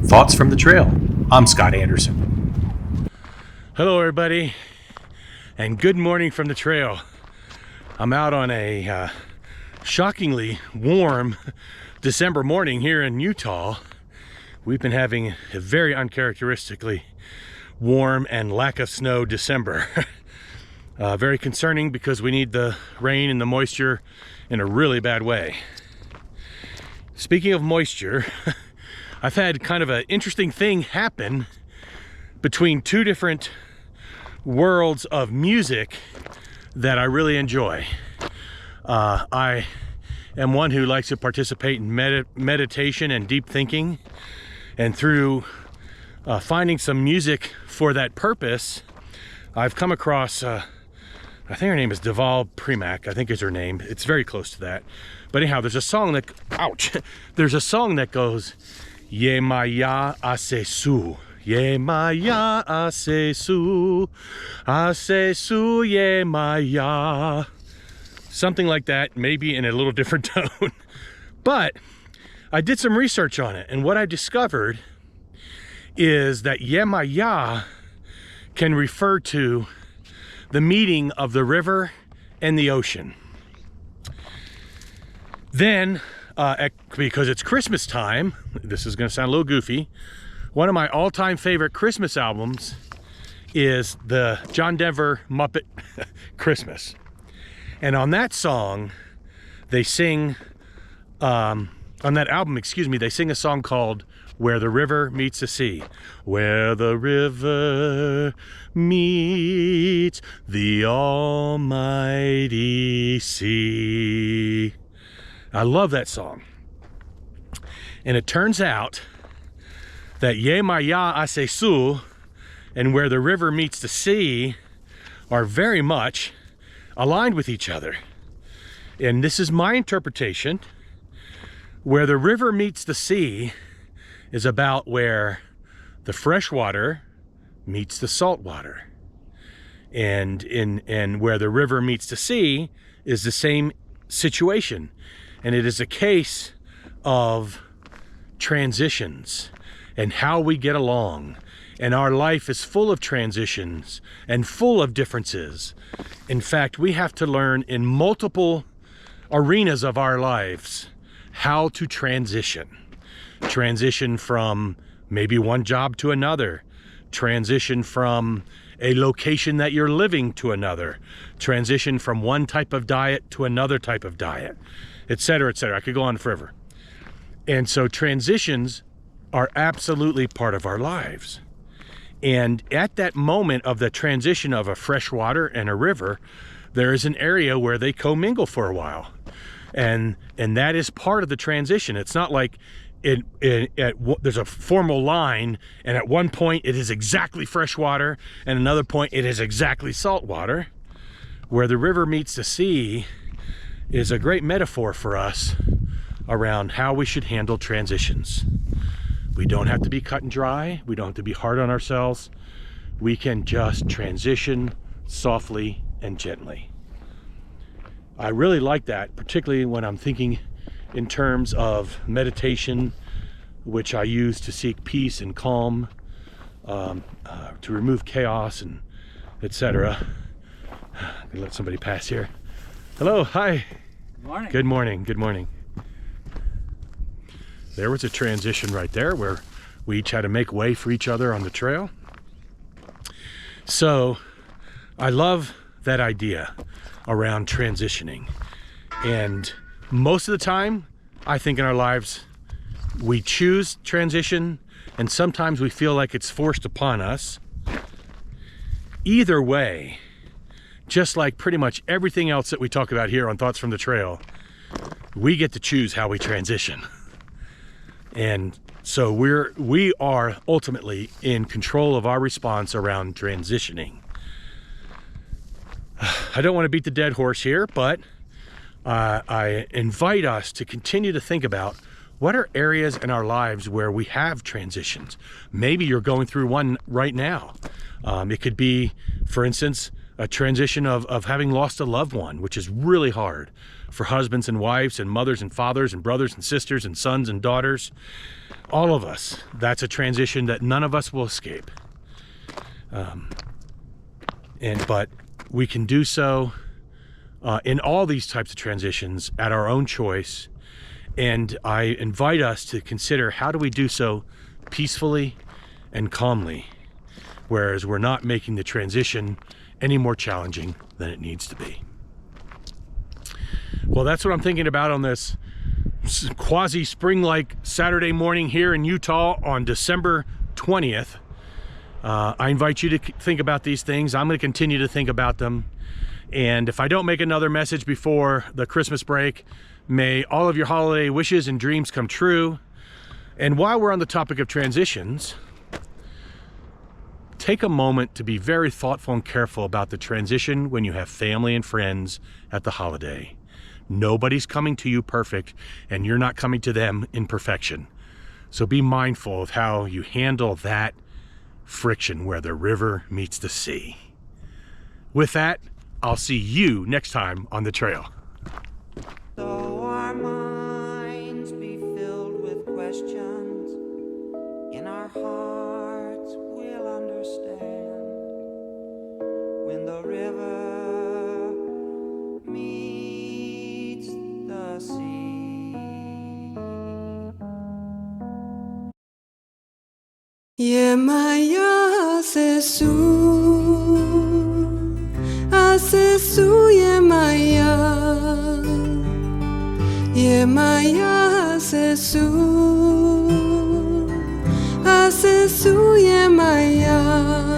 Thoughts from the Trail. I'm Scott Anderson. Hello everybody, and good morning from the trail. I'm out on a shockingly warm December morning here in Utah. We've been having a very uncharacteristically warm and lack of snow December. Very concerning because we need the rain and the moisture in a really bad way. Speaking of moisture, I've had kind of an interesting thing happen between two different worlds of music that I really enjoy. I am one who likes to participate in meditation and deep thinking, and through finding some music for that purpose, I've come across I think her name is Deval Premack, I think is her name. It's very close to that. But anyhow, there's a song that, ouch, there's a song that goes, Ye maya ase su, ye maya ase su ye maya. Something like that, maybe in a little different tone. But I did some research on it, and what I discovered is that ye maya can refer to the meeting of the river and the ocean. Then, because it's Christmas time, this is gonna sound a little goofy, one of my all-time favorite Christmas albums is the John Denver Muppet Christmas. And on that song, they sing, on that album, excuse me, they sing a song called Where the River Meets the Sea. Where the river meets the almighty sea. I love that song. And it turns out that Ye Maya Ase Su and Where the River Meets the Sea are very much aligned with each other. And this is my interpretation. Where the river meets the sea is about where the fresh water meets the salt water. And where the river meets the sea is the same situation. And it is a case of transitions and how we get along. And our life is full of transitions and full of differences. In fact, we have to learn in multiple arenas of our lives how to transition. Transition from maybe one job to another. Transition from a location that you're living to another. Transition from one type of diet to another type of diet, etc., etc. I could go on forever. And so transitions are absolutely part of our lives. And at that moment of the transition of a fresh water and a river, there is an area where they commingle for a while. And that is part of the transition. It's not like there's a formal line, and at one point it is exactly fresh water, and another point it is exactly salt water. Where the river meets the sea is a great metaphor for us around how we should handle transitions. We don't have to be cut and dry. We don't have to be hard on ourselves. We can just transition softly and gently. I really like that, particularly when I'm thinking in terms of meditation, which I use to seek peace and calm, to remove chaos and etc. I'm gonna let somebody pass here. Hello, hi. Good morning. Good morning, good morning. There was a transition right there where we each had to make way for each other on the trail. So I love that idea around transitioning. And most of the time, I think in our lives, we choose transition, and sometimes we feel like it's forced upon us. Either way, just like pretty much everything else that we talk about here on Thoughts from the Trail, we get to choose how we transition. And so we are ultimately in control of our response around transitioning. I don't want to beat the dead horse here, but I invite us to continue to think about what are areas in our lives where we have transitions. Maybe you're going through one right now. It could be, for instance, a transition of having lost a loved one, which is really hard for husbands and wives and mothers and fathers and brothers and sisters and sons and daughters. All of us, that's a transition that none of us will escape. But we can do so in all these types of transitions at our own choice. And I invite us to consider, how do we do so peacefully and calmly, whereas we're not making the transition any more challenging than it needs to be. Well, that's what I'm thinking about on this quasi-spring-like Saturday morning here in Utah on December 20th. I invite you to think about these things. I'm going to continue to think about them. And if I don't make another message before the Christmas break, may all of your holiday wishes and dreams come true. And while we're on the topic of transitions, take a moment to be very thoughtful and careful about the transition when you have family and friends at the holiday. Nobody's coming to you perfect, and you're not coming to them in perfection. So be mindful of how you handle that friction where the river meets the sea. With that, I'll see you next time on the trail. Though our minds be filled with questions, in our hearts we'll understand when the river meets the sea. Yemaya sesu, asesu yemaya, yemaya sesu, asesu yemaya.